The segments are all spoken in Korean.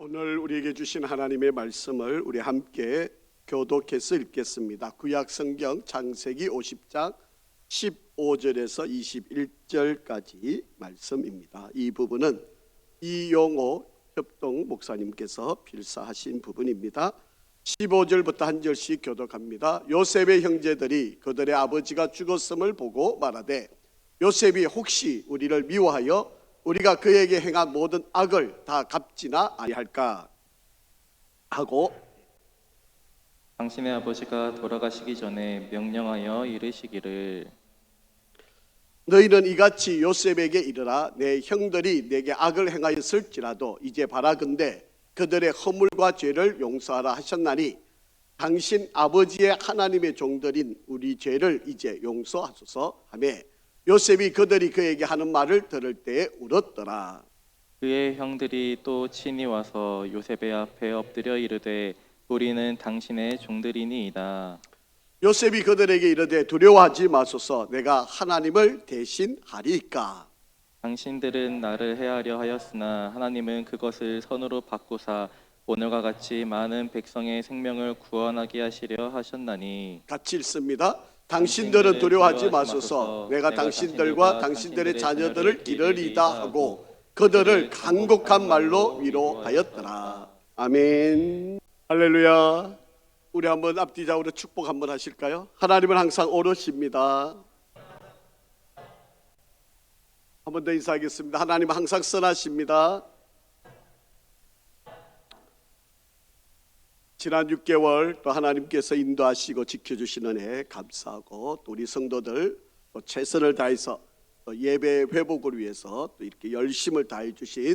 오늘 우리에게 주신 하나님의 말씀을 우리 함께 교독해서 읽겠습니다. 구약 성경 창세기 50장 15절에서 21절까지 말씀입니다. 이 부분은 이용호 협동 목사님께서 필사하신 부분입니다. 15절부터 한 절씩 교독합니다. 요셉의 형제들이 그들의 아버지가 죽었음을 보고 말하되 요셉이 혹시 우리를 미워하여 우리가 그에게 행한 모든 악을 다 갚지나 아니할까 하고, 당신의 아버지가 돌아가시기 전에 명령하여 이르시기를 너희는 이같이 요셉에게 이르라. 내 형들이 내게 악을 행하였을지라도 이제 바라건대 그들의 허물과 죄를 용서하라 하셨나니 당신 아버지의 하나님의 종들인 우리 죄를 이제 용서하소서 하며 요셉이 그들이 그에게 하는 말을 들을 때에 울었더라. 그의 형들이 또 친히 와서 요셉의 앞에 엎드려 이르되 우리는 당신의 종들이니이다. 요셉이 그들에게 이르되 두려워하지 마소서. 내가 하나님을 대신하리이까. 당신들은 나를 해하려 하였으나 하나님은 그것을 선으로 바꾸사 오늘과 같이 많은 백성의 생명을 구원하게 하시려 하셨나니. 같이 읽습니다. 당신들은 두려워하지 마소서. 내가 당신들과 당신들의 자녀들을 기르리다 하고 그들을 간곡한 말로 위로하였더라. 아멘. 할렐루야. 우리 한번 앞뒤 좌우로 축복 한번 하실까요? 하나님은 항상 오르십니다. 한 번 더 인사하겠습니다. 하나님은 항상 선하십니다. 지난 6개월 또 하나님께서 인도하시고 지켜주시는 애 감사하고, 또 우리 성도들 또 최선을 다해서 또 예배 회복을 위해서 또 이렇게 열심을 다해 주신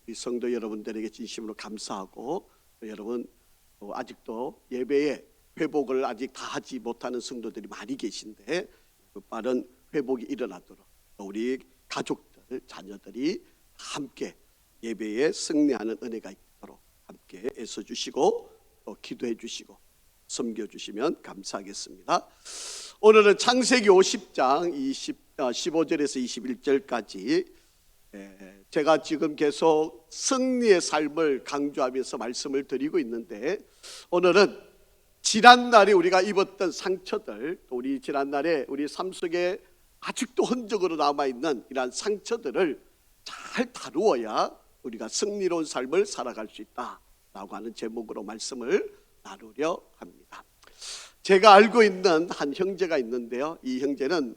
우리 성도 여러분들에게 진심으로 감사하고, 또 여러분 또 아직도 예배의 회복을 아직 다 하지 못하는 성도들이 많이 계신데 빠른 회복이 일어나도록 우리 가족들, 자녀들이 함께 예배에 승리하는 은혜가 있도록 함께 애써주시고 또 기도해 주시고 섬겨주시면 감사하겠습니다. 오늘은 창세기 50장 15절에서 21절까지 제가 지금 계속 승리의 삶을 강조하면서 말씀을 드리고 있는데, 오늘은 지난날에 우리가 입었던 상처들, 또 우리 지난날에 우리 삶 속에 아직도 흔적으로 남아있는 이러한 상처들을 잘 다루어야 우리가 승리로운 삶을 살아갈 수 있다라고 하는 제목으로 말씀을 나누려 합니다. 제가 알고 있는 한 형제가 있는데요, 이 형제는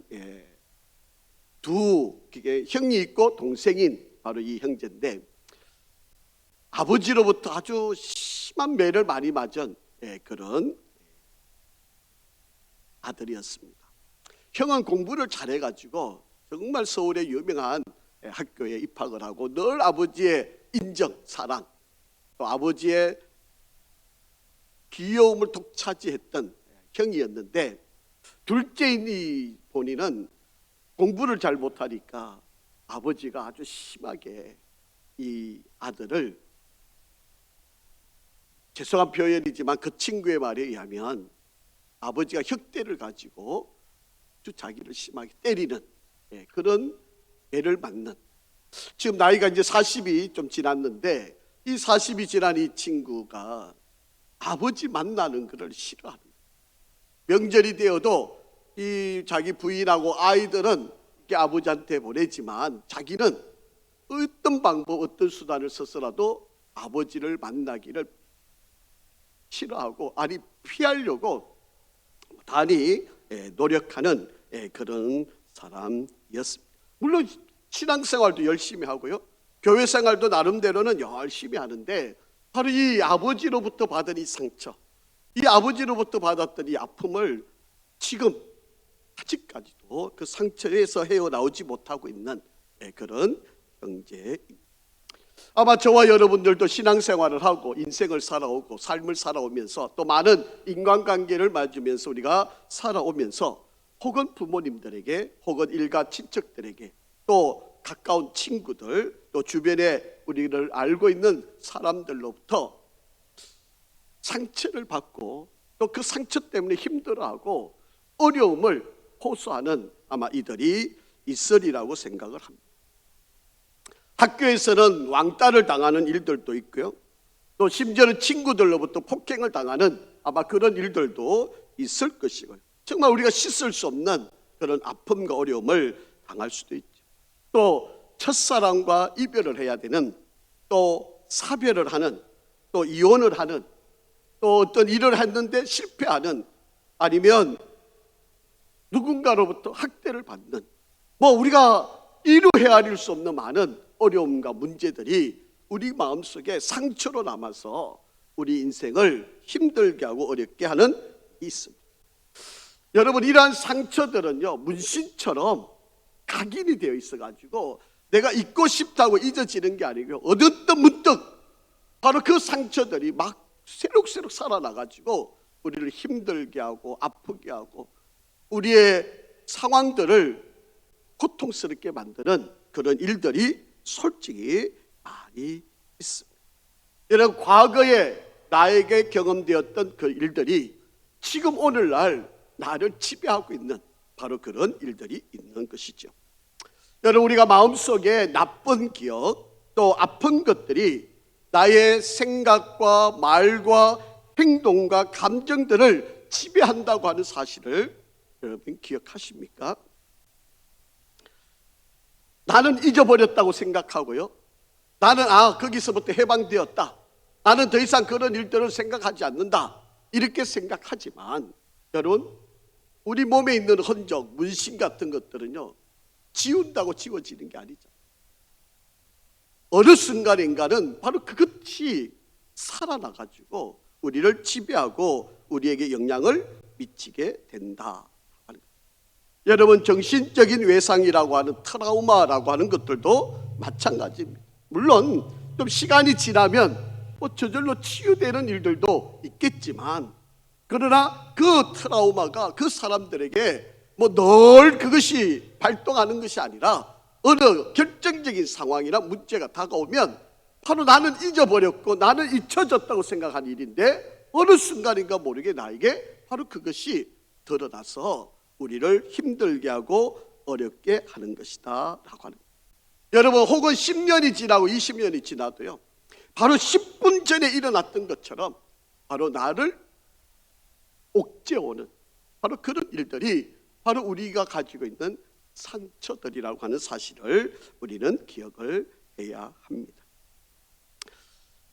형이 있고 동생인 바로 이 형제인데, 아버지로부터 아주 심한 매를 많이 맞은 그런 아들이었습니다. 형은 공부를 잘해가지고 정말 서울의 유명한 학교에 입학을 하고 늘 아버지의 인정, 사랑, 또 아버지의 귀여움을 독차지했던 형이었는데, 둘째인 이 본인은 공부를 잘 못하니까 아버지가 아주 심하게 이 아들을, 죄송한 표현이지만 그 친구의 말에 의하면 아버지가 혓대를 가지고 아주 자기를 심하게 때리는 그런 애를 맞는, 지금 나이가 이제 40이 좀 지났는데 이 40이 지난 이 친구가 아버지 만나는 것을 싫어합니다. 명절이 되어도 이 자기 부인하고 아이들은 이렇게 아버지한테 보내지만 자기는 어떤 방법, 어떤 수단을 써서라도 아버지를 만나기를 싫어하고, 아니 피하려고 단히 노력하는 그런 사람이었습니다. 물론 신앙생활도 열심히 하고요, 교회 생활도 나름대로는 열심히 하는데, 바로 이 아버지로부터 받은 이 상처, 이 아버지로부터 받았던 이 아픔을 지금 아직까지도 그 상처에서 헤어나오지 못하고 있는 그런 형제입니다. 아마 저와 여러분들도 신앙생활을 하고 인생을 살아오고 삶을 살아오면서 또 많은 인간관계를 맺으면서 우리가 살아오면서 혹은 부모님들에게 혹은 일가 친척들에게 또 가까운 친구들, 또 주변에 우리를 알고 있는 사람들로부터 상처를 받고 또 그 상처 때문에 힘들어하고 어려움을 호소하는 아마 이들이 있으리라고 생각을 합니다. 학교에서는 왕따를 당하는 일들도 있고요, 또 심지어는 친구들로부터 폭행을 당하는 아마 그런 일들도 있을 것이고요. 정말 우리가 씻을 수 없는 그런 아픔과 어려움을 당할 수도 있죠. 또 첫사랑과 이별을 해야 되는, 또 사별을 하는, 또 이혼을 하는, 또 어떤 일을 했는데 실패하는, 아니면 누군가로부터 학대를 받는, 뭐 우리가 이루 헤아릴 수 없는 많은 어려움과 문제들이 우리 마음속에 상처로 남아서 우리 인생을 힘들게 하고 어렵게 하는 게 있습니다. 여러분, 이러한 상처들은요, 문신처럼 각인이 되어 있어가지고 내가 잊고 싶다고 잊어지는 게 아니고요, 어느덧 문득 바로 그 상처들이 막 새록새록 살아나가지고 우리를 힘들게 하고 아프게 하고 우리의 상황들을 고통스럽게 만드는 그런 일들이 솔직히 많이 있습니다. 여러분, 과거에 나에게 경험되었던 그 일들이 지금 오늘날 나를 지배하고 있는 바로 그런 일들이 있는 것이죠. 여러분, 우리가 마음속에 나쁜 기억, 또 아픈 것들이 나의 생각과 말과 행동과 감정들을 지배한다고 하는 사실을 여러분 기억하십니까? 나는 잊어버렸다고 생각하고요, 나는 거기서부터 해방되었다, 나는 더 이상 그런 일들을 생각하지 않는다, 이렇게 생각하지만 여러분, 우리 몸에 있는 흔적, 문신 같은 것들은요, 지운다고 지워지는 게 아니죠. 어느 순간인가는 바로 그것이 살아나가지고 우리를 지배하고 우리에게 영향을 미치게 된다. 여러분, 정신적인 외상이라고 하는 트라우마라고 하는 것들도 마찬가지입니다. 물론 좀 시간이 지나면 저절로 치유되는 일들도 있겠지만, 그러나 그 트라우마가 그 사람들에게 늘 그것이 발동하는 것이 아니라 어느 결정적인 상황이나 문제가 다가오면 바로 나는 잊어버렸고 나는 잊혀졌다고 생각한 일인데 어느 순간인가 모르게 나에게 바로 그것이 드러나서 우리를 힘들게 하고 어렵게 하는 것이다 라고 하는 거예요. 여러분, 혹은 10년이 지나고 20년이 지나도요, 바로 10분 전에 일어났던 것처럼 바로 나를 옥죄오는 바로 그런 일들이 바로 우리가 가지고 있는 상처들이라고 하는 사실을 우리는 기억을 해야 합니다.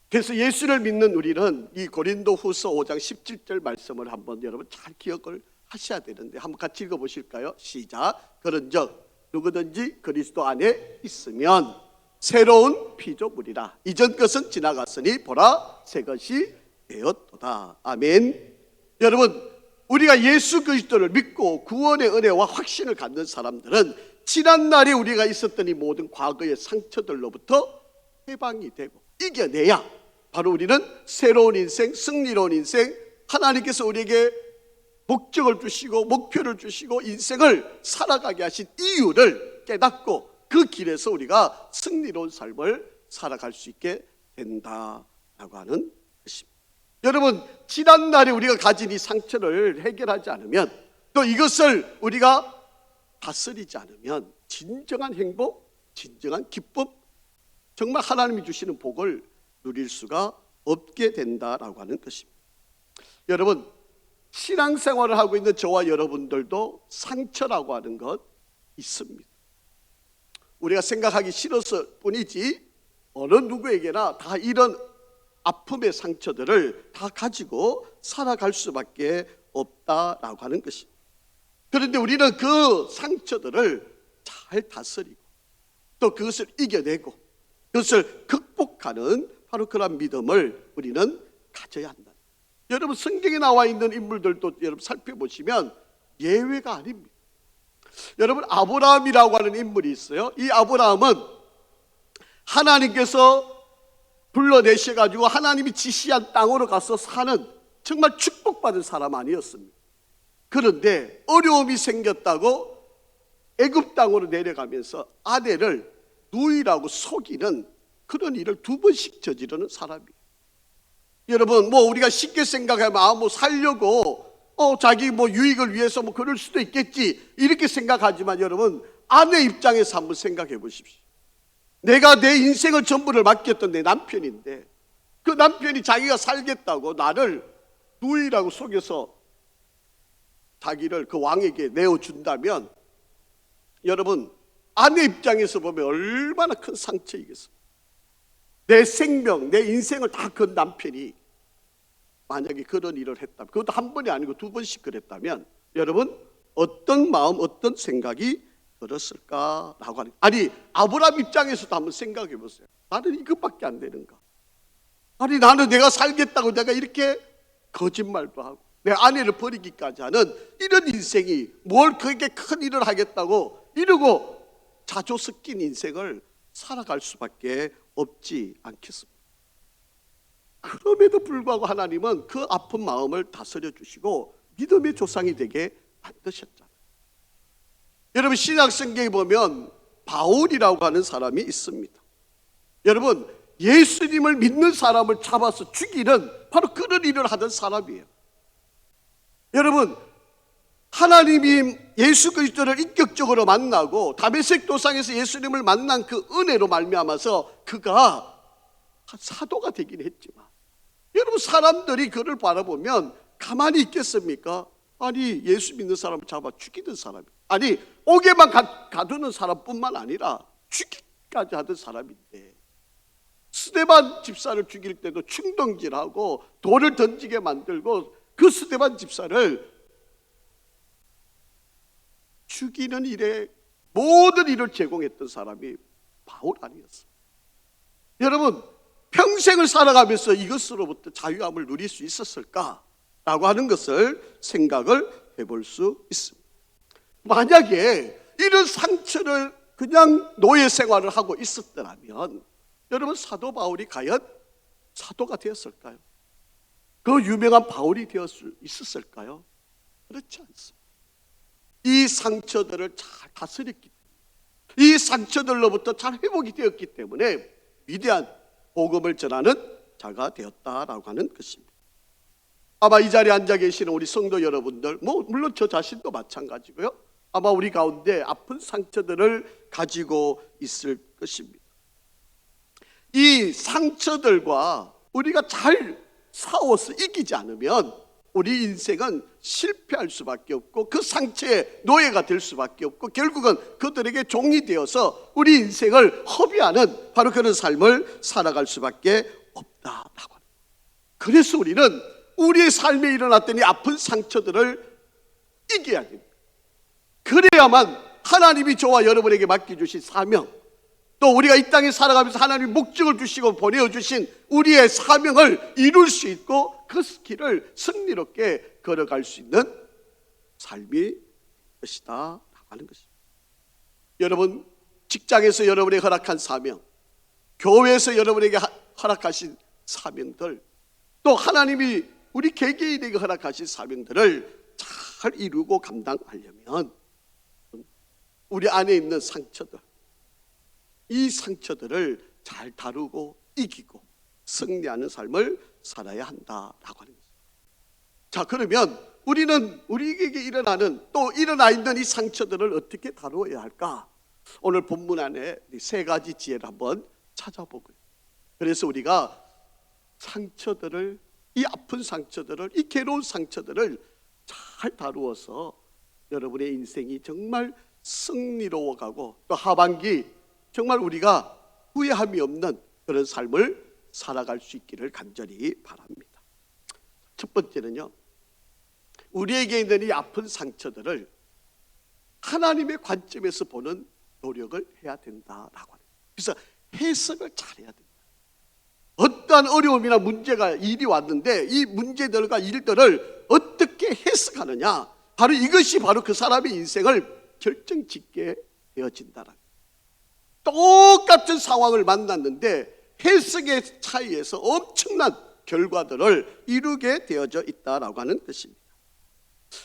그래서 예수를 믿는 우리는 이 고린도후서 5장 17절 말씀을 한번 여러분 잘 기억을 하셔야 되는데, 한번 같이 읽어보실까요? 시작. 그런즉 누구든지 그리스도 안에 있으면 새로운 피조물이라, 이전 것은 지나갔으니 보라 새 것이 되었도다. 아멘. 여러분, 우리가 예수 그리스도를 믿고 구원의 은혜와 확신을 갖는 사람들은 지난날에 우리가 있었던 이 모든 과거의 상처들로부터 해방이 되고 이겨내야 바로 우리는 새로운 인생, 승리로운 인생, 하나님께서 우리에게 목적을 주시고 목표를 주시고 인생을 살아가게 하신 이유를 깨닫고 그 길에서 우리가 승리로운 삶을 살아갈 수 있게 된다라고 하는 것입니다. 여러분, 지난날에 우리가 가진 이 상처를 해결하지 않으면, 또 이것을 우리가 다스리지 않으면 진정한 행복, 진정한 기쁨, 정말 하나님이 주시는 복을 누릴 수가 없게 된다라고 하는 것입니다. 여러분, 신앙생활을 하고 있는 저와 여러분들도 상처라고 하는 것 있습니다. 우리가 생각하기 싫어서 뿐이지 어느 누구에게나 다 이런 아픔의 상처들을 다 가지고 살아갈 수밖에 없다라고 하는 것입니다. 그런데 우리는 그 상처들을 잘 다스리고 또 그것을 이겨내고 그것을 극복하는 바로 그런 믿음을 우리는 가져야 한다. 여러분, 성경에 나와 있는 인물들도 여러분 살펴보시면 예외가 아닙니다. 여러분, 아브라함이라고 하는 인물이 있어요. 이 아브라함은 하나님께서 불러내셔가지고 하나님이 지시한 땅으로 가서 사는 정말 축복받은 사람 아니었습니다. 그런데 어려움이 생겼다고 애굽 땅으로 내려가면서 아내를 누이라고 속이는 그런 일을 2번씩 저지르는 사람이에요. 여러분, 우리가 쉽게 생각하면 살려고 자기 유익을 위해서 그럴 수도 있겠지 이렇게 생각하지만, 여러분, 아내 입장에서 한번 생각해 보십시오. 내가 내 인생을 전부를 맡겼던 내 남편인데 그 남편이 자기가 살겠다고 나를 누이라고 속여서 자기를 그 왕에게 내어준다면 여러분, 아내 입장에서 보면 얼마나 큰 상처이겠어요. 내 생명, 내 인생을 다 건 남편이 만약에 그런 일을 했다면, 그것도 한 번이 아니고 두 번씩 그랬다면 여러분 어떤 마음, 어떤 생각이 들었을까라고 하는. 아니, 아브라함 입장에서도 한번 생각해 보세요. 나는 이것밖에 안 되는가? 아니, 나는 내가 살겠다고 내가 이렇게 거짓말도 하고 내 아내를 버리기까지 하는 이런 인생이 뭘 그렇게 큰 일을 하겠다고 이러고 자조 섞인 인생을 살아갈 수밖에 없지 않겠습니까? 그럼에도 불구하고 하나님은 그 아픈 마음을 다스려 주시고 믿음의 조상이 되게 만드셨잖아요. 여러분, 신약 성경에 보면 바울이라고 하는 사람이 있습니다. 여러분, 예수님을 믿는 사람을 잡아서 죽이는 바로 그런 일을 하던 사람이에요. 여러분, 하나님이 예수 그리스도를 인격적으로 만나고 다메섹 도상에서 예수님을 만난 그 은혜로 말미암아서 그가 사도가 되긴 했지만 여러분, 사람들이 그를 바라보면 가만히 있겠습니까? 아니, 예수 믿는 사람을 잡아 죽이던 사람이, 아니 옥에만 가두는 사람뿐만 아니라 죽기까지 하던 사람인데, 스데반 집사를 죽일 때도 충동질하고 돌을 던지게 만들고 그 스데반 집사를 죽이는 일에 모든 일을 제공했던 사람이 바울 아니었어요. 여러분, 평생을 살아가면서 이것으로부터 자유함을 누릴 수 있었을까라고 하는 것을 생각을 해볼 수 있습니다. 만약에 이런 상처를 그냥 노예 생활을 하고 있었더라면 여러분, 사도 바울이 과연 사도가 되었을까요? 그 유명한 바울이 되었을 수 있었을까요? 그렇지 않습니다. 이 상처들을 잘 다스렸기 때문에, 이 상처들로부터 잘 회복이 되었기 때문에 위대한 복음을 전하는 자가 되었다라고 하는 것입니다. 아마 이 자리에 앉아 계시는 우리 성도 여러분들, 물론 저 자신도 마찬가지고요, 아마 우리 가운데 아픈 상처들을 가지고 있을 것입니다. 이 상처들과 우리가 잘 싸워서 이기지 않으면 우리 인생은 실패할 수밖에 없고 그 상처의 노예가 될 수밖에 없고 결국은 그들에게 종이 되어서 우리 인생을 허비하는 바로 그런 삶을 살아갈 수밖에 없다라고 합니다. 그래서 우리는 우리의 삶에 일어났던 이 아픈 상처들을 이겨야 됩니다. 그래야만 하나님이 저와 여러분에게 맡겨주신 사명, 또 우리가 이 땅에 살아가면서 하나님이 목적을 주시고 보내어주신 우리의 사명을 이룰 수 있고 그 길을 승리롭게 걸어갈 수 있는 삶이 것이다 하는 것입니다. 여러분, 직장에서 여러분에게 허락한 사명, 교회에서 여러분에게 허락하신 사명들, 또 하나님이 우리 개개인에게 허락하신 사명들을 잘 이루고 감당하려면 우리 안에 있는 상처들, 이 상처들을 잘 다루고 이기고 승리하는 삶을 살아야 한다라고 하는 것입니다. 자, 그러면 우리는 우리에게 일어나는, 또 일어나 있는 이 상처들을 어떻게 다루어야 할까? 오늘 본문 안에 세 가지 지혜를 한번 찾아보고요. 그래서 우리가 상처들을, 이 아픈 상처들을, 이 괴로운 상처들을 잘 다루어서 여러분의 인생이 정말 승리로워가고 또 하반기 정말 우리가 후회함이 없는 그런 삶을 살아갈 수 있기를 간절히 바랍니다. 첫 번째는요, 우리에게 있는 이 아픈 상처들을 하나님의 관점에서 보는 노력을 해야 된다라고 합니다. 그래서 해석을 잘해야 된다. 어떠한 어려움이나 문제가, 일이 왔는데 이 문제들과 일들을 어떻게 해석하느냐, 바로 이것이 바로 그 사람의 인생을 결정짓게 되어진다라고. 똑같은 상황을 만났는데 해석의 차이에서 엄청난 결과들을 이루게 되어져 있다라고 하는 것입니다.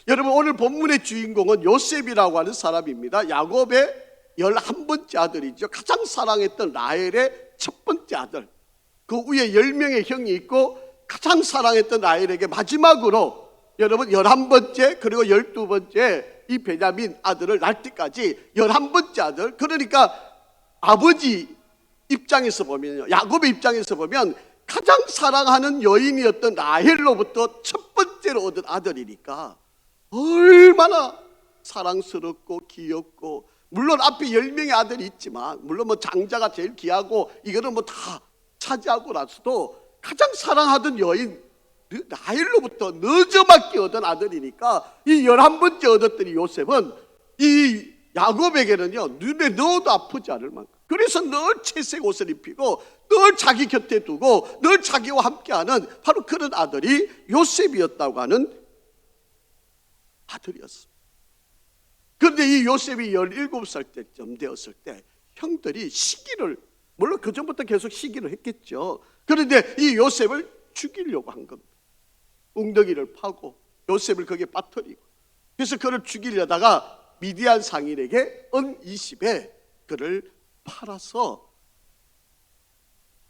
여러분, 오늘 본문의 주인공은 요셉이라고 하는 사람입니다. 야곱의 11번째 아들이죠. 가장 사랑했던 라헬의 첫 번째 아들. 그 위에 10명의 형이 있고 가장 사랑했던 라헬에게 마지막으로 여러분 11번째 그리고 12번째 이 베냐민 아들을 낳을 때까지 11번째 아들, 그러니까 아버지 입장에서 보면요, 야곱의 입장에서 보면 가장 사랑하는 여인이었던 라헬로부터 첫 번째로 얻은 아들이니까 얼마나 사랑스럽고 귀엽고, 물론 앞에 10명의 아들이 있지만, 물론 뭐 장자가 제일 귀하고 이거는 뭐 다 차지하고 나서도 가장 사랑하던 여인 라헬로부터 늦어맞게 얻은 아들이니까 이 11번째 얻었던 이 요셉은 이 야곱에게는요 눈에 넣어도 아프지 않을 만큼, 그래서 늘 채색 옷을 입히고 늘 자기 곁에 두고 늘 자기와 함께하는 바로 그런 아들이 요셉이었다고 하는 아들이었습니다. 그런데 이 요셉이 17살 때쯤 되었을 때 형들이 시기를, 물론 그 전부터 계속 시기를 했겠죠. 그런데 이 요셉을 죽이려고 한 겁니다. 웅덩이를 파고 요셉을 거기에 빠뜨리고, 그래서 그를 죽이려다가 미디안 상인에게 은 20에 그를 팔아서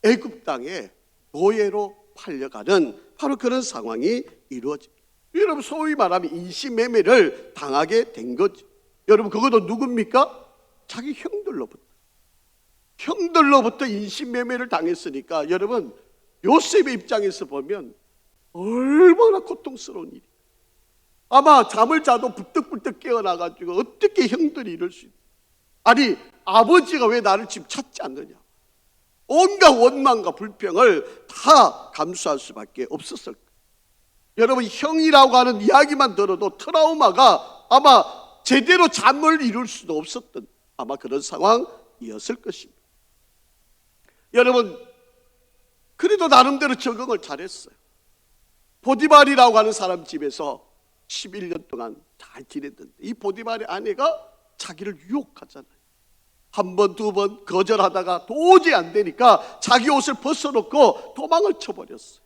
애굽 땅에 노예로 팔려가는 바로 그런 상황이 이루어집니다. 여러분, 소위 말하면 인신매매를 당하게 된 거죠. 여러분, 그것도 누굽니까? 자기 형들로부터 인신매매를 당했으니까 여러분, 요셉의 입장에서 보면 얼마나 고통스러운 일이. 아마 잠을 자도 부뜩부뜩 깨어나가지고 어떻게 형들이 이럴 수 있나. 아니, 아버지가 왜 나를 지금 찾지 않느냐. 온갖 원망과 불평을 다 감수할 수밖에 없었을 거예요. 여러분, 형이라고 하는 이야기만 들어도 트라우마가 아마 제대로 잠을 이룰 수도 없었던 아마 그런 상황이었을 것입니다. 여러분, 그래도 나름대로 적응을 잘했어요. 보디발이라고 하는 사람 집에서 11년 동안 잘 지냈는데 이 보디발의 아내가 자기를 유혹하잖아요. 한 번, 두 번 거절하다가 도저히 안 되니까 자기 옷을 벗어놓고 도망을 쳐버렸어요.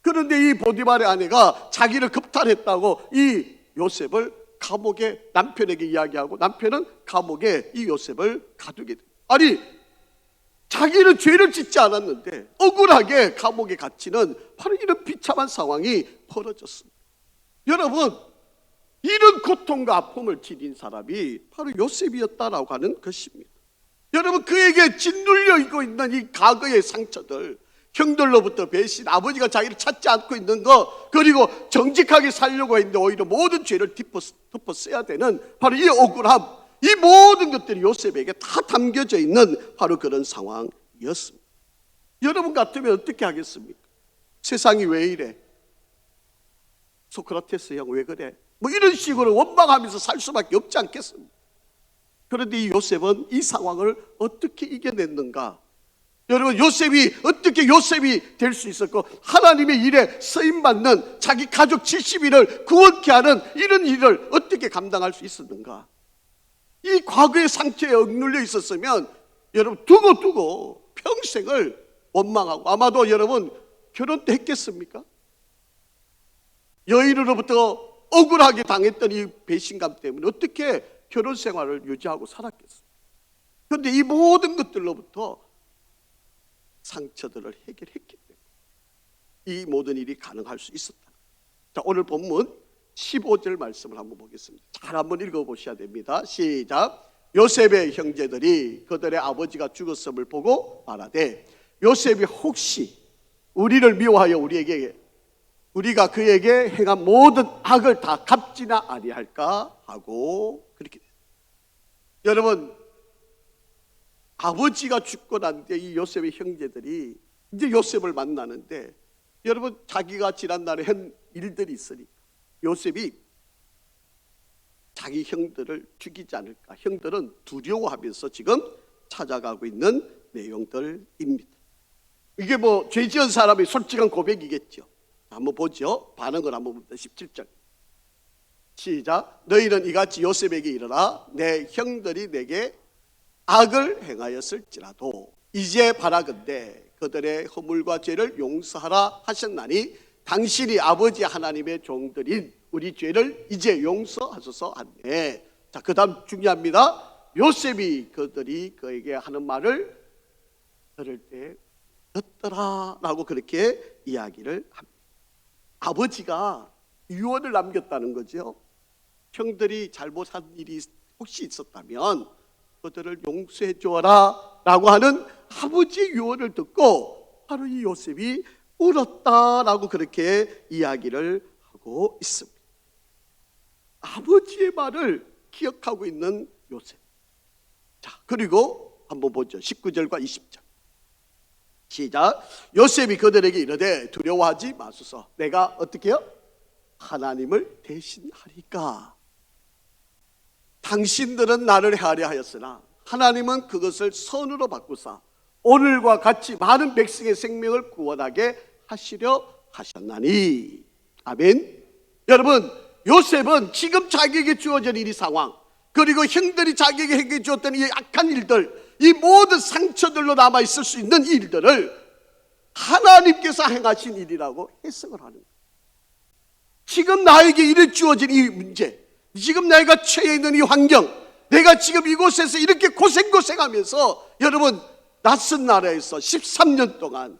그런데 이 보디발의 아내가 자기를 겁탈했다고 이 요셉을 감옥에 남편에게 이야기하고, 남편은 감옥에 이 요셉을 가두게 돼요. 아니, 자기는 죄를 짓지 않았는데 억울하게 감옥에 갇히는 바로 이런 비참한 상황이 벌어졌습니다. 여러분, 이런 고통과 아픔을 지닌 사람이 바로 요셉이었다라고 하는 것입니다. 여러분, 그에게 짓눌려 있고 있는 이 과거의 상처들, 형들로부터 배신, 아버지가 자기를 찾지 않고 있는 것, 그리고 정직하게 살려고 했는데 오히려 모든 죄를 덮어 써야 되는 바로 이 억울함, 이 모든 것들이 요셉에게 다 담겨져 있는 바로 그런 상황이었습니다. 여러분 같으면 어떻게 하겠습니까? 세상이 왜 이래? 소크라테스 형 왜 그래? 뭐 이런 식으로 원망하면서 살 수밖에 없지 않겠습니까? 그런데 이 요셉은 이 상황을 어떻게 이겨냈는가? 여러분, 요셉이 어떻게 요셉이 될 수 있었고, 하나님의 일에 쓰임받는 자기 가족 70인을 구원케 하는 이런 일을 어떻게 감당할 수 있었는가? 이 과거의 상처에 억눌려 있었으면 여러분 두고 평생을 원망하고, 아마도 여러분 결혼도 했겠습니까? 여인으로부터 억울하게 당했던 이 배신감 때문에 어떻게 결혼 생활을 유지하고 살았겠어요? 그런데 이 모든 것들로부터 상처들을 해결했기 때문에 이 모든 일이 가능할 수 있었다. 자, 오늘 본문 15절 말씀을 한번 보겠습니다. 잘 한번 읽어보셔야 됩니다. 시작. 요셉의 형제들이 그들의 아버지가 죽었음을 보고 말하되, 요셉이 혹시 우리를 미워하여 우리가 그에게 행한 모든 악을 다 갚지나 아니할까 하고 그렇게 돼요. 여러분, 아버지가 죽고 난 뒤에 이 요셉의 형제들이 이제 요셉을 만나는데, 여러분 자기가 지난날에 한 일들이 있으니까 요셉이 자기 형들을 죽이지 않을까, 형들은 두려워하면서 지금 찾아가고 있는 내용들입니다. 이게 뭐 죄 지은 사람의 솔직한 고백이겠죠. 한번 보죠. 반응을 한번 봅니다. 17절 시작. 너희는 이같이 요셉에게 이르라. 내 형들이 내게 악을 행하였을지라도 이제 바라건대 그들의 허물과 죄를 용서하라 하셨나니 당신이 아버지 하나님의 종들인 우리 죄를 이제 용서하소서 하네. 자, 그 다음 중요합니다. 요셉이 그들이 그에게 하는 말을 들을 때 듣더라 라고 그렇게 이야기를 합니다. 아버지가 유언을 남겼다는 거죠. 형들이 잘못한 일이 혹시 있었다면 그들을 용서해 주어라 라고 하는 아버지의 유언을 듣고 바로 이 요셉이 울었다라고 그렇게 이야기를 하고 있습니다. 아버지의 말을 기억하고 있는 요셉. 자, 그리고 한번 보죠. 19절과 20절. 시작. 요셉이 그들에게 이르되 두려워하지 마소서. 내가 어떻게 해요? 하나님을 대신하리까. 당신들은 나를 헤아려 하였으나 하나님은 그것을 선으로 바꾸사 오늘과 같이 많은 백성의 생명을 구원하게 하시려 하셨나니. 아멘. 여러분, 요셉은 지금 자기에게 주어진 이 상황, 그리고 형들이 자기에게 행해 주었던 이 악한 일들, 이 모든 상처들로 남아있을 수 있는 일들을 하나님께서 행하신 일이라고 해석을 하는 거예요. 지금 나에게 이래 주어진 이 문제, 지금 내가 처해 있는 이 환경, 내가 지금 이곳에서 이렇게 고생하면서 여러분 낯선 나라에서 13년 동안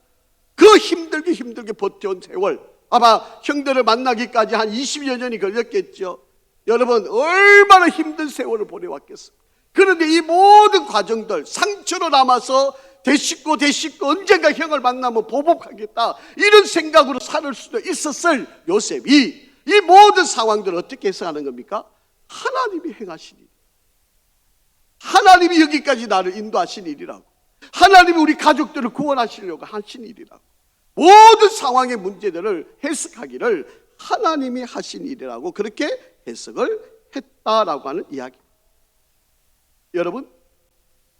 그 힘들게 버텨온 세월, 아마 형들을 만나기까지 한 20여 년이 걸렸겠죠. 여러분 얼마나 힘든 세월을 보내왔겠습니까? 그런데 이 모든 과정들, 상처로 남아서 대식고 언젠가 형을 만나면 보복하겠다 이런 생각으로 살 수도 있었을 요셉이 이 모든 상황들을 어떻게 해석하는 겁니까? 하나님이 행하신 일, 하나님이 여기까지 나를 인도하신 일이라고, 하나님이 우리 가족들을 구원하시려고 하신 일이라고, 모든 상황의 문제들을 해석하기를 하나님이 하신 일이라고 그렇게 해석을 했다라고 하는 이야기입니다. 여러분,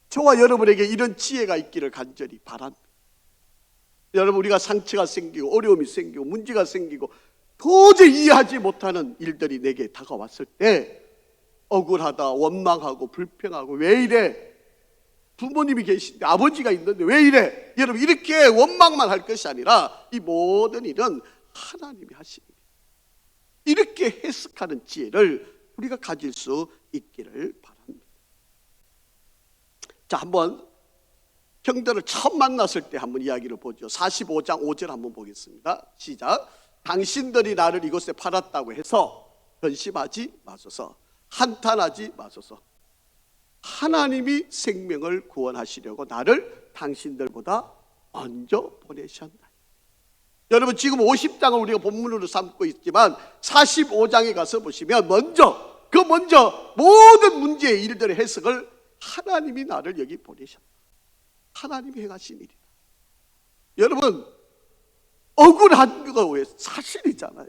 저와 여러분에게 이런 지혜가 있기를 간절히 바랍니다. 여러분, 우리가 상처가 생기고 어려움이 생기고 문제가 생기고 도저히 이해하지 못하는 일들이 내게 다가왔을 때 억울하다, 원망하고 불평하고 왜 이래? 부모님이 계신데, 아버지가 있는데 왜 이래? 여러분, 이렇게 원망만 할 것이 아니라 이 모든 일은 하나님이 하신 일, 이렇게 해석하는 지혜를 우리가 가질 수 있기를 바랍니다. 자, 한번 형들을 처음 만났을 때 한번 이야기를 보죠. 45장 5절 한번 보겠습니다. 시작. 당신들이 나를 이곳에 팔았다고 해서 변심하지 마소서, 한탄하지 마소서. 하나님이 생명을 구원하시려고 나를 당신들보다 먼저 보내셨나니. 여러분, 지금 50장을 우리가 본문으로 삼고 있지만 45장에 가서 보시면 먼저 모든 문제의 일들의 해석을 하나님이 나를 여기 보내셨다, 하나님이 행하신 일이다. 여러분, 억울한 거 왜 사실이잖아요.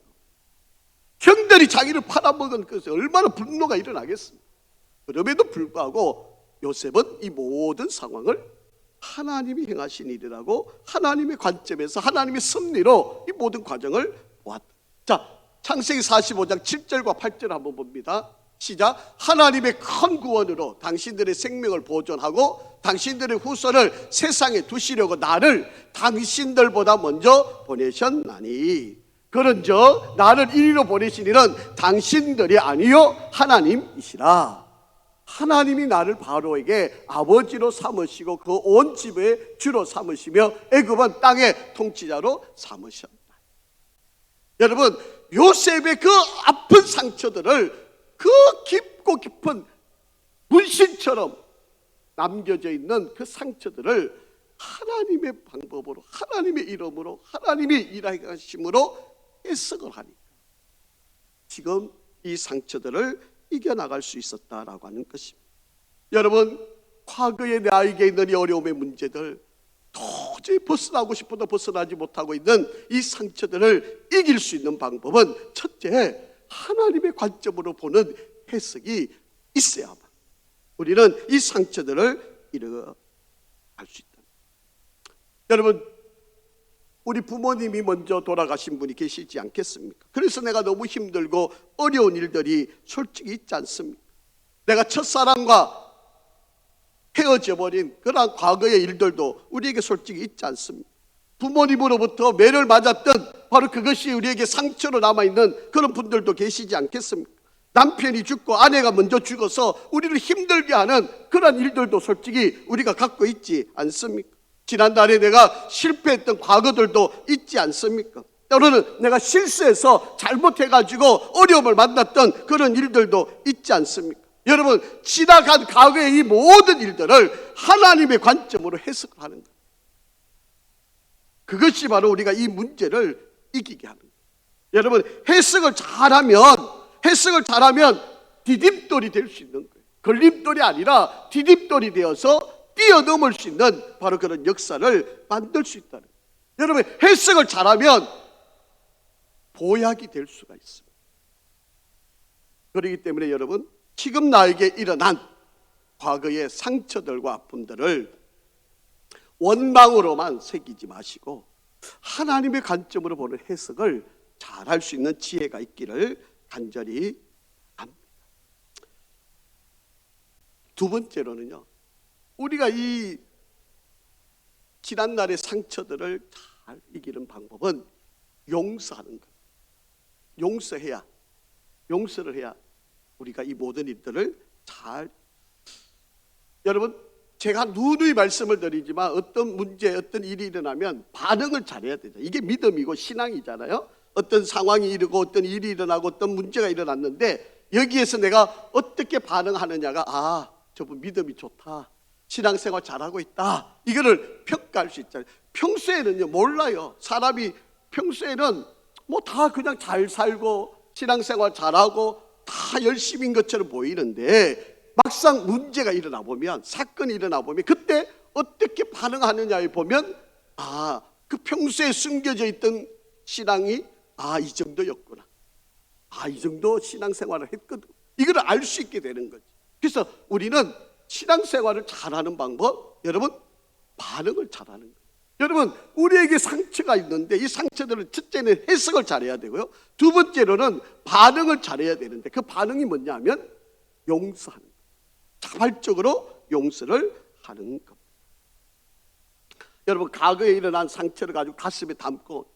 형들이 자기를 팔아먹은 것에 얼마나 분노가 일어나겠습니까? 그럼에도 불구하고 요셉은 이 모든 상황을 하나님이 행하신 일이라고 하나님의 관점에서 하나님의 섭리로 이 모든 과정을 보았다. 자, 창세기 45장 7절과 8절 한번 봅니다. 시작. 하나님의 큰 구원으로 당신들의 생명을 보존하고 당신들의 후손을 세상에 두시려고 나를 당신들보다 먼저 보내셨나니, 그런즉 나를 이리로 보내신 이는 당신들이 아니요 하나님이시라. 하나님이 나를 바로에게 아버지로 삼으시고 그 온 집의 주로 삼으시며 애굽은 땅의 통치자로 삼으셨다. 여러분, 요셉의 그 아픈 상처들을 그 깊고 깊은 문신처럼 남겨져 있는 그 상처들을 하나님의 방법으로, 하나님의 이름으로, 하나님의 일하심으로 해석을 하니까 지금 이 상처들을 이겨나갈 수 있었다라고 하는 것입니다. 여러분, 과거에 나에게 있는 이 어려움의 문제들, 도저히 벗어나고 싶어도 벗어나지 못하고 있는 이 상처들을 이길 수 있는 방법은 첫째, 하나님의 관점으로 보는 해석이 있어야만 우리는 이 상처들을 이겨갈 수 있다. 여러분, 우리 부모님이 먼저 돌아가신 분이 계시지 않겠습니까? 그래서 내가 너무 힘들고 어려운 일들이 솔직히 있지 않습니까? 내가 첫사랑과 헤어져 버린 그런 과거의 일들도 우리에게 솔직히 있지 않습니까? 부모님으로부터 매를 맞았던 바로 그것이 우리에게 상처로 남아있는 그런 분들도 계시지 않겠습니까? 남편이 죽고 아내가 먼저 죽어서 우리를 힘들게 하는 그런 일들도 솔직히 우리가 갖고 있지 않습니까? 지난달에 내가 실패했던 과거들도 있지 않습니까? 때로는 내가 실수해서 잘못해가지고 어려움을 만났던 그런 일들도 있지 않습니까? 여러분, 지나간 과거의 이 모든 일들을 하나님의 관점으로 해석하는 거예요. 그것이 바로 우리가 이 문제를 이기게 하는 거예요. 여러분, 해석을 잘하면 디딤돌이 될 수 있는 거예요. 걸림돌이 아니라 디딤돌이 되어서 뛰어넘을 수 있는 바로 그런 역사를 만들 수 있다는 거예요. 여러분, 해석을 잘하면 보약이 될 수가 있습니다. 그렇기 때문에 여러분, 지금 나에게 일어난 과거의 상처들과 아픔들을 원망으로만 새기지 마시고 하나님의 관점으로 보는 해석을 잘할 수 있는 지혜가 있기를 간절히 합니다. 두 번째로는요, 우리가 이 지난날의 상처들을 잘 이기는 방법은 용서하는 것. 용서를 해야 우리가 이 모든 일들을 잘. 여러분, 제가 누누이 말씀을 드리지만 어떤 문제, 어떤 일이 일어나면 반응을 잘해야 되죠. 이게 믿음이고 신앙이잖아요. 어떤 상황이 이르고 어떤 일이 일어나고 어떤 문제가 일어났는데 여기에서 내가 어떻게 반응하느냐가 저분 믿음이 좋다, 신앙생활 잘하고 있다, 이거를 평가할 수 있잖아요. 평소에는요 몰라요. 사람이 평소에는 뭐 다 그냥 잘 살고 신앙생활 잘하고 다 열심인 것처럼 보이는데 막상 문제가 일어나 보면, 사건이 일어나 보면 그때 어떻게 반응하느냐에 보면 그 평소에 숨겨져 있던 신앙이 이 정도였구나, 이 정도 신앙생활을 했거든, 이걸 알 수 있게 되는 거지. 그래서 우리는 신앙생활을 잘하는 방법, 여러분, 반응을 잘하는 거예요. 여러분, 우리에게 상처가 있는데 이 상처들을 첫째는 해석을 잘해야 되고요, 두 번째로는 반응을 잘해야 되는데 그 반응이 뭐냐 하면 용서하는 거예요. 자발적으로 용서를 하는 겁니다. 여러분, 과거에 일어난 상처를 가지고 가슴에 담고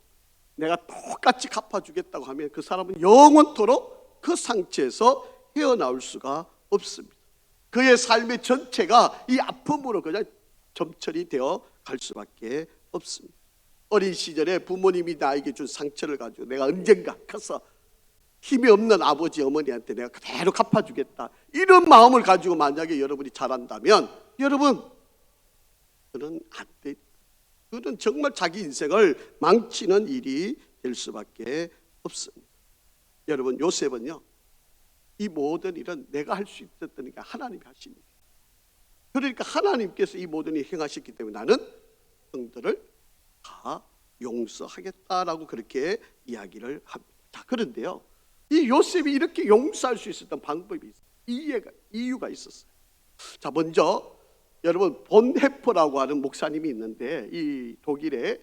내가 똑같이 갚아주겠다고 하면 그 사람은 영원토록 그 상처에서 헤어나올 수가 없습니다. 그의 삶의 전체가 이 아픔으로 그냥 점철이 되어 갈 수밖에 없습니다. 어린 시절에 부모님이 나에게 준 상처를 가지고 내가 언젠가 커서 힘이 없는 아버지 어머니한테 내가 그대로 갚아주겠다, 이런 마음을 가지고 만약에 여러분이 자란다면 여러분, 그는 안 돼. 그는 정말 자기 인생을 망치는 일이 될 수밖에 없습니다. 여러분, 요셉은요 이 모든 일은 내가 할 수 있었던 게 하나님이 하신 일. 그러니까 하나님께서 이 모든 일을 행하셨기 때문에 나는 형들을 다 용서하겠다라고 그렇게 이야기를 합니다. 자, 그런데요, 이 요셉이 이렇게 용서할 수 있었던 방법이 있어요. 이유가 있었어요. 자, 먼저 여러분, 본헤퍼라고 하는 목사님이 있는데, 이 독일의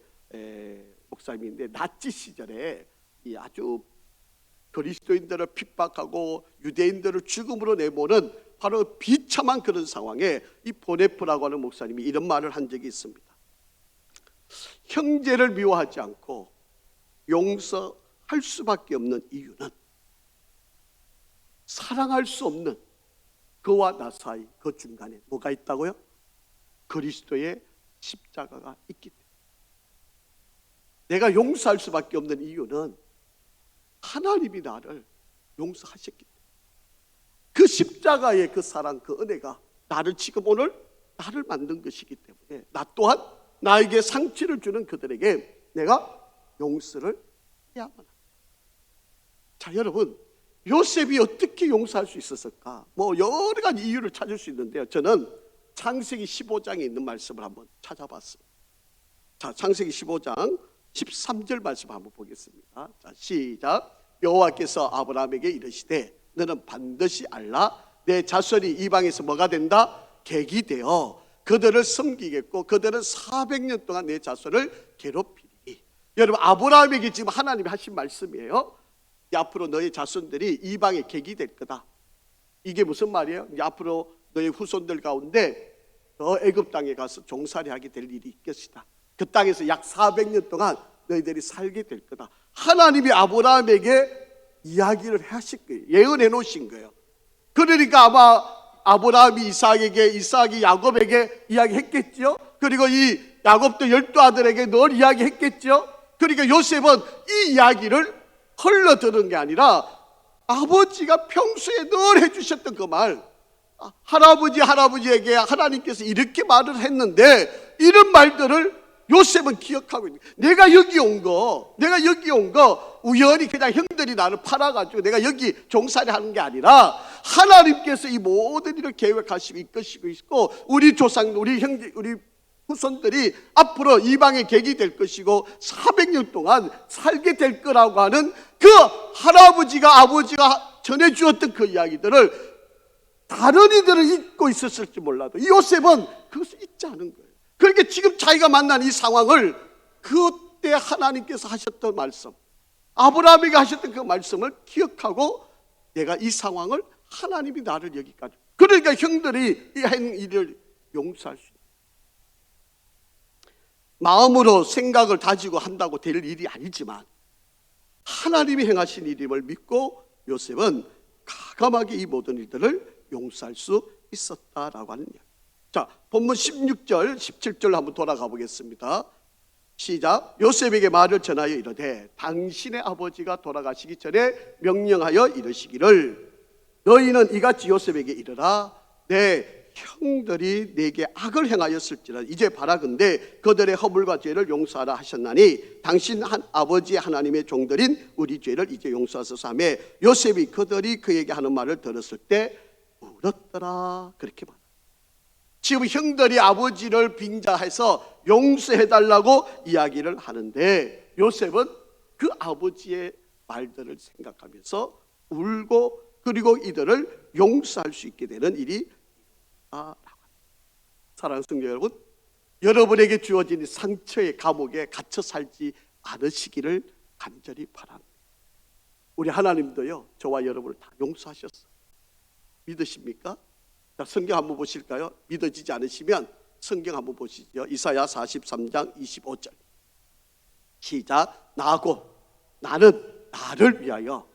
목사님인데 나치 시절에 이 아주 그리스도인들을 핍박하고 유대인들을 죽음으로 내모는 바로 비참한 그런 상황에 이 본헤퍼라고 하는 목사님이 이런 말을 한 적이 있습니다. 형제를 미워하지 않고 용서할 수밖에 없는 이유는 사랑할 수 없는 그와 나 사이 그 중간에 뭐가 있다고요? 그리스도의 십자가가 있기 때문에. 내가 용서할 수밖에 없는 이유는 하나님이 나를 용서하셨기 때문에. 그 십자가의 그 사랑, 그 은혜가 나를 지금 오늘 나를 만든 것이기 때문에 나 또한 나에게 상처를 주는 그들에게 내가 용서를 해야만 합니다. 자, 여러분, 요셉이 어떻게 용서할 수 있었을까? 뭐 여러 가지 이유를 찾을 수 있는데요, 저는 창세기 15장에 있는 말씀을 한번 찾아봤습니다. 자, 창세기 15장 13절 말씀 한번 보겠습니다. 자, 시작. 여호와께서 아브라함에게 이르시되 너는 반드시 알라, 내 자손이 이방에서 뭐가 된다? 객이 되어 그들을 섬기겠고 그들은 400년 동안 내 자손을 괴롭히리. 여러분, 아브라함에게 지금 하나님이 하신 말씀이에요. 앞으로 너의 자손들이 이방의 객이 될 거다. 이게 무슨 말이에요? 앞으로 너의 후손들 가운데 너 애굽 땅에 가서 종살이하게 될 일이 있겠다. 그 땅에서 약 400년 동안 너희들이 살게 될 거다. 하나님이 아브라함에게 이야기를 하실 거예요. 예언해 놓으신 거예요. 그러니까 아마 아브라함이 이삭에게, 이삭이 야곱에게 이야기했겠죠. 그리고 이 야곱도 12 아들에게 늘 이야기했겠죠. 그러니까 요셉은 이 이야기를 흘러들은 게 아니라 아버지가 평소에 늘 해주셨던 그 말, 할아버지에게 하나님께서 이렇게 말을 했는데 이런 말들을 요셉은 기억하고 있는 거예요. 내가 여기 온 거 우연히 그냥 형들이 나를 팔아가지고 내가 여기 종살이 하는 게 아니라 하나님께서 이 모든 일을 계획하시고 이끄시고 있고 우리 조상, 우리 형제, 우리 후손들이 앞으로 이방의 객이 될 것이고 400년 동안 살게 될 거라고 하는 그 할아버지가 아버지가 전해주었던 그 이야기들을 다른 이들은 잊고 있었을지 몰라도 이 요셉은 그것을 잊지 않은 거예요. 그러니까 지금 자기가 만난 이 상황을 그때 하나님께서 하셨던 말씀, 아브라함에게 하셨던 그 말씀을 기억하고 내가 이 상황을 하나님이 나를 여기까지, 그러니까 형들이 이 한 일을 용서할 수 있는, 마음으로 생각을 다지고 한다고 될 일이 아니지만 하나님이 행하신 일임을 믿고 요셉은 가감하게 이 모든 일들을 용서할 수 있었다라고 하는 이야기. 자, 본문 16절, 17절 한번 돌아가 보겠습니다. 시작. 요셉에게 말을 전하여 이르되 당신의 아버지가 돌아가시기 전에 명령하여 이르시기를 너희는 이같이 요셉에게 이르라 내 형들이 내게 악을 행하였을지라 이제 바라건대 그들의 허물과 죄를 용서하라 하셨나니 당신 아버지의 하나님의 종들인 우리 죄를 이제 용서하소서 하며 요셉이 그들이 그에게 하는 말을 들었을 때 울었더라. 그렇게 말합니다. 지금 형들이 아버지를 빙자해서 용서해달라고 이야기를 하는데 요셉은 그 아버지의 말들을 생각하면서 울고 그리고 이들을 용서할 수 있게 되는 일이 사랑하는 성도 여러분, 여러분에게 주어진 이 상처의 감옥에 갇혀 살지 않으시기를 간절히 바랍니다. 우리 하나님도요 저와 여러분을 다 용서하셨어요. 믿으십니까? 자, 성경 한번 보실까요? 믿어지지 않으시면 성경 한번 보시죠. 이사야 43장 25절 시작. 나고 나는 나를 위하여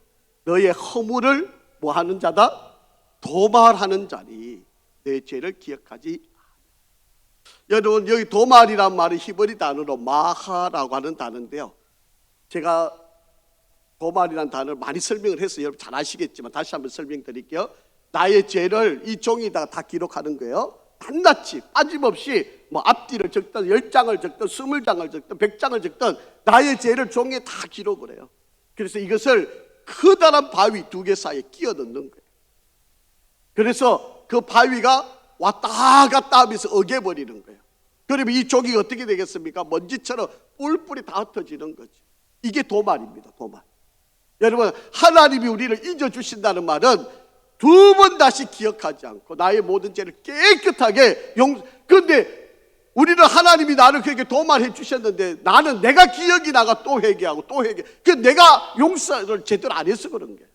너의 허물을 뭐하는 자다? 도말하는 자니 내 죄를 기억하지. 여러분 여기 도말이란 말은 히브리 단어로 마하라고 하는 단어인데요, 제가 도말이라는 단어를 많이 설명을 해서 여러분 잘 아시겠지만 다시 한번 설명드릴게요. 나의 죄를 이 종이다가 다 기록하는 거예요. 낱낱이 빠짐없이 뭐 앞뒤를 적든 10장을 적든 20장을 적든 100장을 적든 나의 죄를 종이에 다 기록을 해요. 그래서 이것을 커다란 바위 2개 사이에 끼워 넣는 거예요. 그래서 그 바위가 왔다 갔다 하면서 어겨버리는 거예요. 그러면 이 종이가 어떻게 되겠습니까? 먼지처럼 뿔뿔이 다 흩어지는 거죠. 이게 도말입니다. 도말. 여러분 하나님이 우리를 잊어주신다는 말은 두 번 다시 기억하지 않고 나의 모든 죄를 깨끗하게 그런데 우리는 하나님이 나를 그렇게 도말해 주셨는데 나는 내가 기억이 나가 또 회개하고 또 회개. 그 내가 용서를 제대로 안 해서 그런 거예요.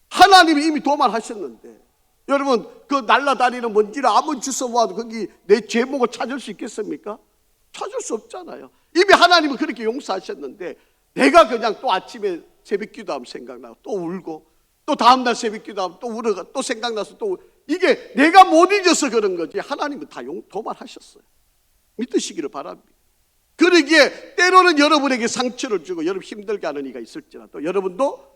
하나님이 이미 도말하셨는데 여러분 그 날아다니는 먼지를 아무리 주워 모아도 거기 내 제목을 찾을 수 있겠습니까? 찾을 수 없잖아요. 이미 하나님은 그렇게 용서하셨는데 내가 그냥 또 아침에 새벽 기도하면 생각나고 또 울고 또 다음날 새벽 기도하면 또 울어가 또 생각나서 또 이게 내가 못 잊어서 그런 거지 하나님은 다 도말하셨어요. 믿으시기를 바랍니다. 그러기에 때로는 여러분에게 상처를 주고 여러분 힘들게 하는 이가 있을지라도 여러분도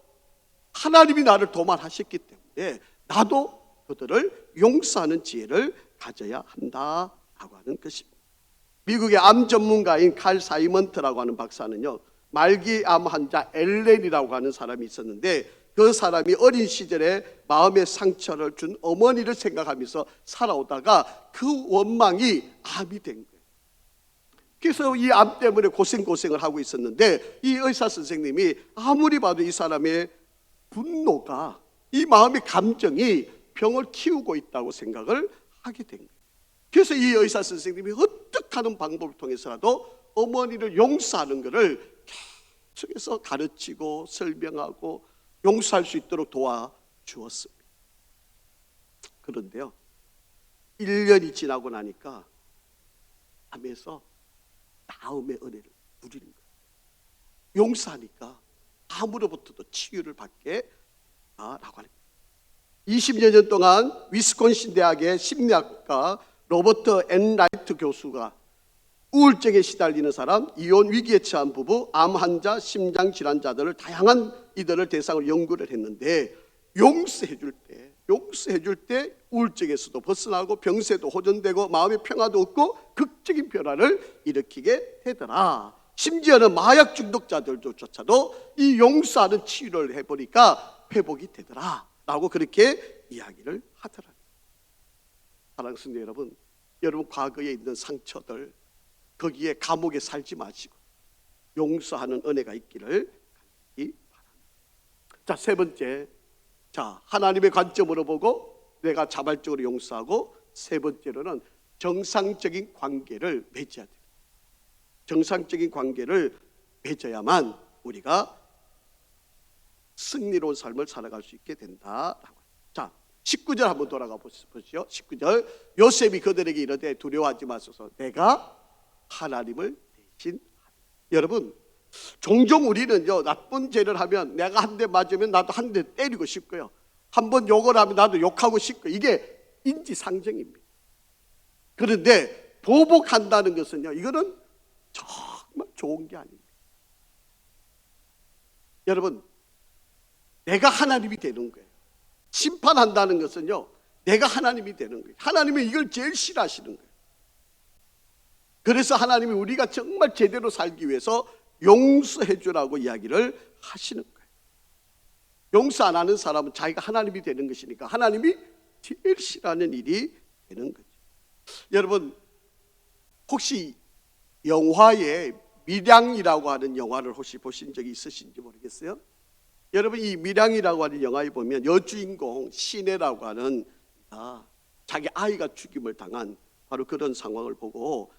하나님이 나를 도말하셨기 때문에 나도 그들을 용서하는 지혜를 가져야 한다라고 하는 것입니다. 미국의 암 전문가인 칼 사이먼트라고 하는 박사는요 말기 암 환자 엘렌이라고 하는 사람이 있었는데 그 사람이 어린 시절에 마음의 상처를 준 어머니를 생각하면서 살아오다가 그 원망이 암이 된 거예요. 그래서 이 암 때문에 고생을 하고 있었는데 이 의사 선생님이 아무리 봐도 이 사람의 분노가 이 마음의 감정이 병을 키우고 있다고 생각을 하게 된 거예요. 그래서 이 의사 선생님이 어떻게 하는 방법을 통해서라도 어머니를 용서하는 것을 계속해서 가르치고 설명하고 용서할 수 있도록 도와주었습니다. 그런데요 1년이 지나고 나니까 암에서 나음의 은혜를 누리는 거예요. 용서하니까 암으로부터도 치유를 받게 라고 합니다. 20여 년 동안 위스콘신 대학의 심리학과 로버트 앤 라이트 교수가 우울증에 시달리는 사람, 이혼 위기에 처한 부부, 암 환자, 심장 질환자들을 다양한 이들을 대상으로 연구를 했는데 용서해 줄 때 용서해 줄 때 우울증에서도 벗어나고 병세도 호전되고 마음의 평화도 얻고 극적인 변화를 일으키게 되더라. 심지어는 마약 중독자들조차도 이 용서하는 치유를 해보니까 회복이 되더라 라고 그렇게 이야기를 하더라. 사랑하는 성도 여러분, 여러분 과거에 있는 상처들 거기에 감옥에 살지 마시고 용서하는 은혜가 있기를 간절히 바랍니다. 자, 세 번째, 자, 하나님의 관점으로 보고 내가 자발적으로 용서하고, 세 번째로는 정상적인 관계를 맺어야 돼요. 정상적인 관계를 맺어야만 우리가 승리로운 삶을 살아갈 수 있게 된다라고. 자, 19절 한번 돌아가 보시죠. 19절, 요셉이 그들에게 이르되 두려워하지 마소서, 내가 하나님을 대신. 여러분, 종종 우리는요, 나쁜 죄를 하면 내가 한 대 맞으면 나도 한 대 때리고 싶고요, 한번 욕을 하면 나도 욕하고 싶고, 이게 인지상정입니다. 그런데 보복한다는 것은요, 이거는 정말 좋은 게 아닙니다. 여러분, 내가 하나님이 되는 거예요. 심판한다는 것은요, 내가 하나님이 되는 거예요. 하나님은 이걸 제일 싫어하시는 거예요. 그래서 하나님이 우리가 정말 제대로 살기 위해서 용서해 주라고 이야기를 하시는 거예요. 용서 안 하는 사람은 자기가 하나님이 되는 것이니까 하나님이 제일 싫어하는 일이 되는 거죠. 여러분, 혹시 영화에 밀양이라고 하는 영화를 혹시 보신 적이 있으신지 모르겠어요? 여러분, 이 밀양이라고 하는 영화에 보면 여주인공 시내라고 하는 자기 아이가 죽임을 당한 바로 그런 상황을 보고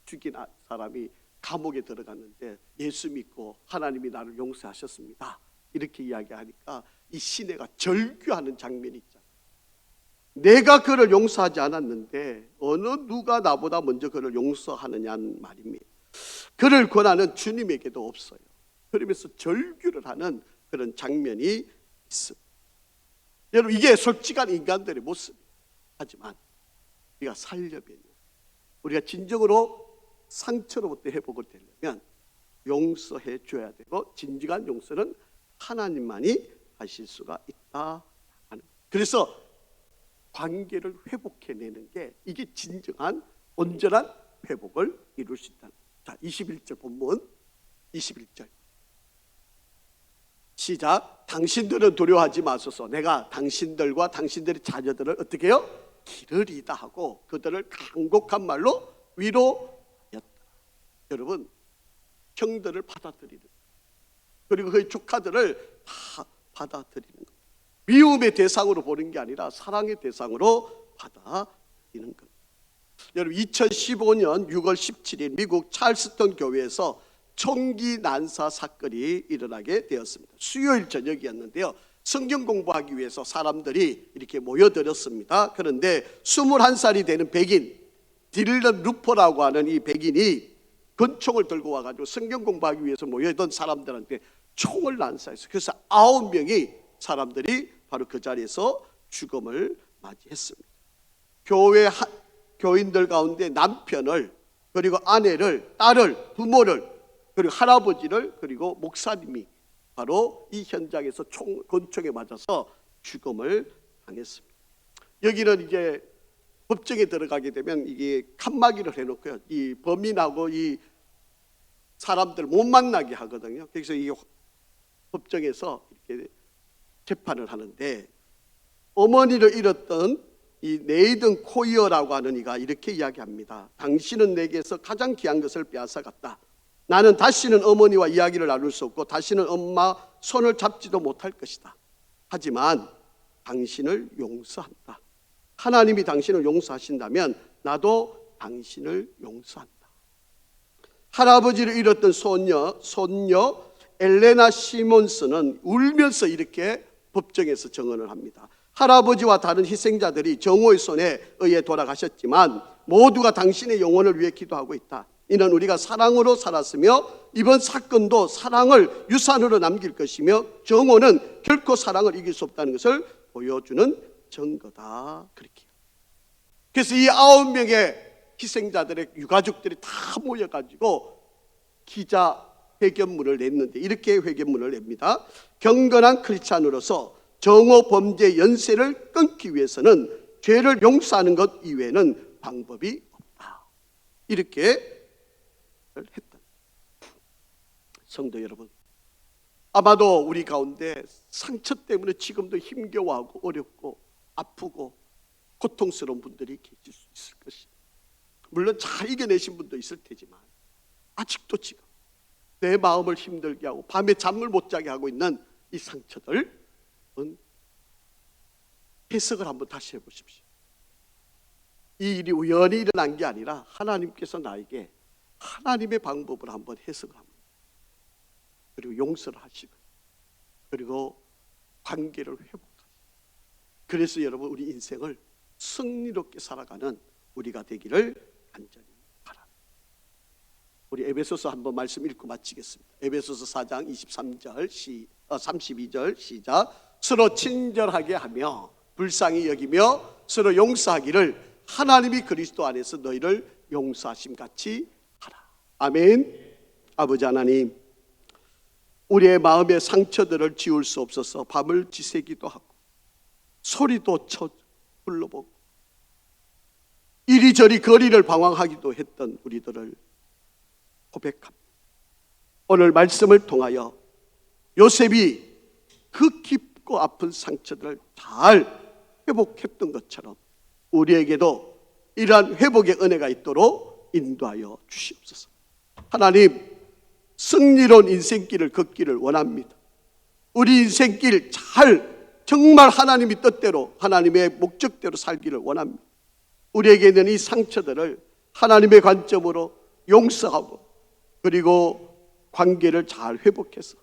죽인 사람이 감옥에 들어갔는데 예수 믿고 하나님이 나를 용서하셨습니다 이렇게 이야기하니까 이 시내가 절규하는 장면이 있잖아요. 내가 그를 용서하지 않았는데 어느 누가 나보다 먼저 그를 용서하느냐는 말입니다. 그를 권하는 주님에게도 없어요. 그러면서 절규를 하는 그런 장면이 있습니다. 여러분, 이게 솔직한 인간들의 모습이에요. 하지만 우리가 살려면요, 우리가 진정으로 상처로부터 회복을 되려면 용서해 줘야 되고, 진정한 용서는 하나님만이 하실 수가 있다. 그래서 관계를 회복해내는 게 이게 진정한 온전한 회복을 이룰 수 있다. 자, 21절 본문 21절 시작. 당신들은 두려워하지 마소서, 내가 당신들과 당신들의 자녀들을 어떻게 해요? 기르리다 하고 그들을 간곡한 말로 위로하였다. 여러분, 형들을 받아들이는, 그리고 그의 조카들을 다 받아들이는 것, 미움의 대상으로 보는 게 아니라 사랑의 대상으로 받아들이는 것. 여러분, 2015년 6월 17일 미국 찰스턴 교회에서 총기 난사 사건이 일어나게 되었습니다. 수요일 저녁이었는데요, 성경 공부하기 위해서 사람들이 이렇게 모여들었습니다. 그런데 21살이 되는 백인 딜런 루퍼라고 하는 이 백인이 권총을 들고 와가지고 성경 공부하기 위해서 모여있던 사람들한테 총을 난사했어요. 그래서 9명이 사람들이 바로 그 자리에서 죽음을 맞이했습니다. 교회 교인들 가운데 남편을, 그리고 아내를, 딸을, 부모를, 그리고 할아버지를, 그리고 목사님이 바로 이 현장에서 권총에 맞아서 죽음을 당했습니다. 여기는 이제 법정에 들어가게 되면 이게 칸막이를 해놓고요, 이 범인하고 이 사람들 못 만나게 하거든요. 그래서 이 법정에서 이렇게 재판을 하는데, 어머니를 잃었던 이 네이든 코이어라고 하는 이가 이렇게 이야기합니다. 당신은 내게서 가장 귀한 것을 빼앗아갔다. 나는 다시는 어머니와 이야기를 나눌 수 없고 다시는 엄마 손을 잡지도 못할 것이다. 하지만 당신을 용서한다. 하나님이 당신을 용서하신다면 나도 당신을 용서한다. 할아버지를 잃었던 손녀 엘레나 시몬스는 울면서 이렇게 법정에서 증언을 합니다. 할아버지와 다른 희생자들이 정오의 손에 의해 돌아가셨지만 모두가 당신의 영혼을 위해 기도하고 있다. 이는 우리가 사랑으로 살았으며 이번 사건도 사랑을 유산으로 남길 것이며 정오는 결코 사랑을 이길 수 없다는 것을 보여주는 증거다. 그렇게. 그래서 이 9명의 희생자들의 유가족들이 다 모여가지고 기자 회견문을 냈는데 이렇게 회견문을 냅니다. 경건한 크리스찬으로서 정오 범죄 연쇄를 끊기 위해서는 죄를 용서하는 것 이외에는 방법이 없다. 이렇게 했다. 성도 여러분, 아마도 우리 가운데 상처 때문에 지금도 힘겨워하고 어렵고 아프고 고통스러운 분들이 계실 수 있을 것입니다. 물론 잘 이겨내신 분도 있을 테지만 아직도 지금 내 마음을 힘들게 하고 밤에 잠을 못 자게 하고 있는 이 상처들은 해석을 한번 다시 해보십시오. 이 일이 우연히 일어난 게 아니라 하나님께서 나에게 하나님의 방법을 한번 해석을 합니다. 그리고 용서를 하시고 그리고 관계를 회복하시고, 그래서 여러분 우리 인생을 승리롭게 살아가는 우리가 되기를 간절히 바랍니다. 우리 에베소서 한번 말씀 읽고 마치겠습니다. 에베소서 4장 32절 시작. 서로 친절하게 하며 불쌍히 여기며 서로 용서하기를 하나님이 그리스도 안에서 너희를 용서하심 같이 하라. 아멘. 아버지 하나님, 우리의 마음의 상처들을 지울 수 없어서 밤을 지새기도 하고 소리도 불러보고 이리저리 거리를 방황하기도 했던 우리들을 고백합니다. 오늘 말씀을 통하여 요셉이 그 깊고 아픈 상처들을 잘 회복했던 것처럼 우리에게도 이러한 회복의 은혜가 있도록 인도하여 주시옵소서. 하나님, 승리로운 인생길을 걷기를 원합니다. 우리 인생길 정말 하나님의 뜻대로 하나님의 목적대로 살기를 원합니다. 우리에게 있는 이 상처들을 하나님의 관점으로 용서하고 그리고 관계를 잘 회복해서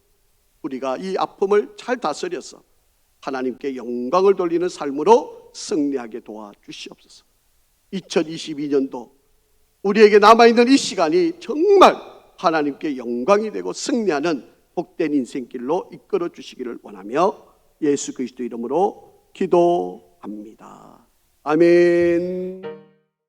우리가 이 아픔을 잘 다스려서 하나님께 영광을 돌리는 삶으로 승리하게 도와주시옵소서. 2022년도 우리에게 남아있는 이 시간이 정말 하나님께 영광이 되고 승리하는 복된 인생길로 이끌어 주시기를 원하며 예수 그리스도 이름으로 기도합니다. 아멘.